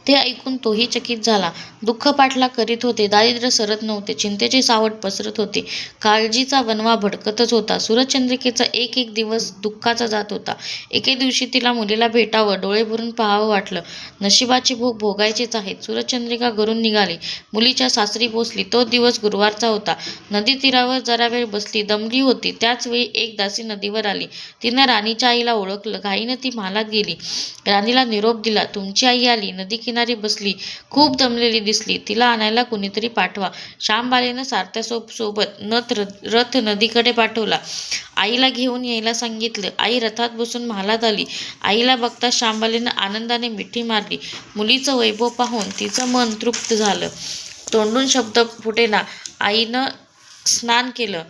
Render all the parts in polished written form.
ते ऐकून तोही चकित झाला. दुःख पाठलाग करीत होते, दारिद्र्य सरत नव्हते, चिंतेचे सावट पसरत होते, काळजीचा वणवा भडकतच होता. सूरजचंद्रिकेचा एक एक दिवस दुःखाचा जात होता. एके दिवशी तिला मुलीला भेटावं, डोळे भरून पाहावं वाटलं. नशिबाचे भोग भोगायचेच आहेत. सूरजचंद्रिका घरून निघाली, मुलीच्या सासरी पोचली. तो दिवस गुरुवारचा होता. नदी तीरावर जरा वेळ बसली, दमली होती. त्याच वेळी एक दासी नदीवर आली. तिनं राणीच्या आईला ओळखलं. घाईनं ती महालात गेली, राणीला निरोप दिला. तुमची आई आली. नदी किनारी बसली, खूप दमलेली दिसली. तिला आणायला कुणीतरी पाठवा. श्यामबाईनं सारथ्यासोबत रथ नदीकडे पाठवला. आईला घेऊन यायला सांगितलं. आई रथात बसून महालात आली. आईला बघता श्यामबाईनं आनंदाने मिठी मारली. मुलीचं वैभव पाहून तिचं मन तृप्त झालं. तोंडून शब्द फुटेना. आईनं स्नान केलं.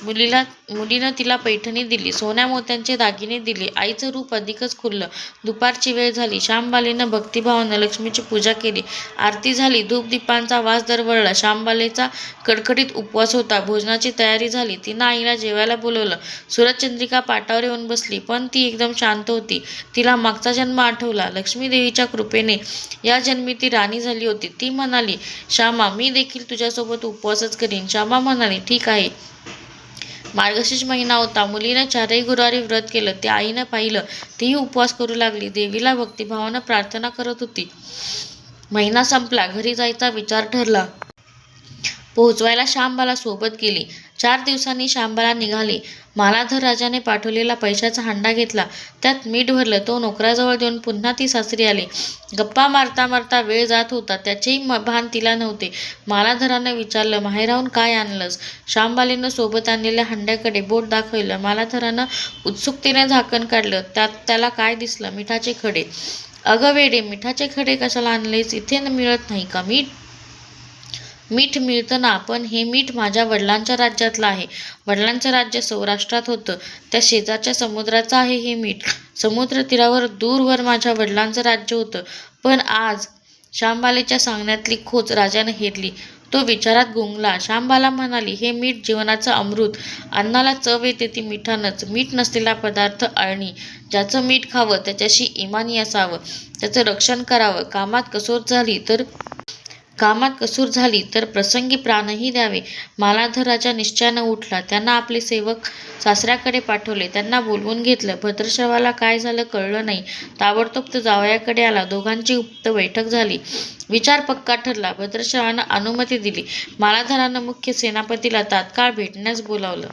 मुलीनं तिला पैठणी दिली, सोन्या मोत्यांचे दागिने दिले. आईचं रूप अधिकच खुललं. दुपारची वेळ झाली. श्यामबाईनं भक्तिभावानं लक्ष्मीची पूजा केली. आरती झाली. धूपदीपांचा वास दरवळला. श्यामबाईचा कडकडीत उपवास होता. भोजनाची तयारी झाली. तिनं आईला जेवायला बोलवलं. सूरजचंद्रिका पाटावर येऊन बसली, पण ती एकदम शांत होती. तिला मागचा जन्म आठवला. लक्ष्मीदेवीच्या कृपेने या जन्मी ती राणी झाली होती. ती म्हणाली, श्यामा, मी देखील तुझ्यासोबत उपवासच करीन. श्यामा म्हणाली, ठीक आहे. मार्गशीर्ष महिना होता. मुलीनं चारही गुरुवारी व्रत केलं. ते आईनं पाहिलं. तीही उपवास करू लागली. देवीला भक्तिभावानं प्रार्थना करत होती. महिना संपला. घरी जायचा विचार ठरला. पोहोचवायला श्यामबाला सोबत गेली. 4 दिवसांनी श्यामबाला निघाली. मालाधर राजाने पाठवलेला पैशाचा हंडा घेतला. त्यात मीठ भरलं. तो नोकराजवळ देऊन पुन्हा ती सासरी आली. गप्पा मारता मारता वेळ जात होता. त्याचेही भान तिला नव्हते. मालाधरानं विचारलं, माहेराहून काय आणलंस? श्यामबाईनं सोबत आणलेल्या हंड्याकडे बोट दाखवलं. मालाधरानं उत्सुकतेने झाकण काढलं. त्यात त्याला काय दिसलं? मिठाचे खडे. अगं वेडे, मिठाचे खडे कशाला आणलेस? इथे मिळत नाही का मीठ? मीठ मिळतं ना, पण हे मीठ माझ्या वडिलांच्या राज्यातलं आहे. वडिलांचं राज्य सौराष्ट्रात होतं. त्या शेजारच्या समुद्राचं आहे हे मीठ. समुद्र तीरावर दूरवर माझ्या वडिलांचं राज्य होतं. पण आज श्यामबाईच्या सांगण्यातली खोच राजानं हेरली. तो विचारात गुंगला. श्यामबाला म्हणाली, हे मीठ जीवनाचं अमृत. अन्नाला चव येते ती मिठानंच. मीठ नसलेला पदार्थ अळणी. ज्याचं मीठ खावं त्याच्याशी इमानी असावं. त्याचं रक्षण करावं. कामात कसूर झाली तर प्रसंगी प्राणही द्यावे. मालाधर राजा निश्चयानं उठला. त्यानं आपले सेवक सासऱ्याकडे पाठवले. त्यांना बोलवून घेतलं. भद्रश्रवाला काय झालं कळलं नाही. ताबडतोब तो जावयाकडे आला. दोघांची गुप्त बैठक झाली. विचार पक्का ठरला. भद्रश्रवानं अनुमती दिली. मालाधरानं मुख्य सेनापतीला तात्काळ भेटण्यास बोलावलं.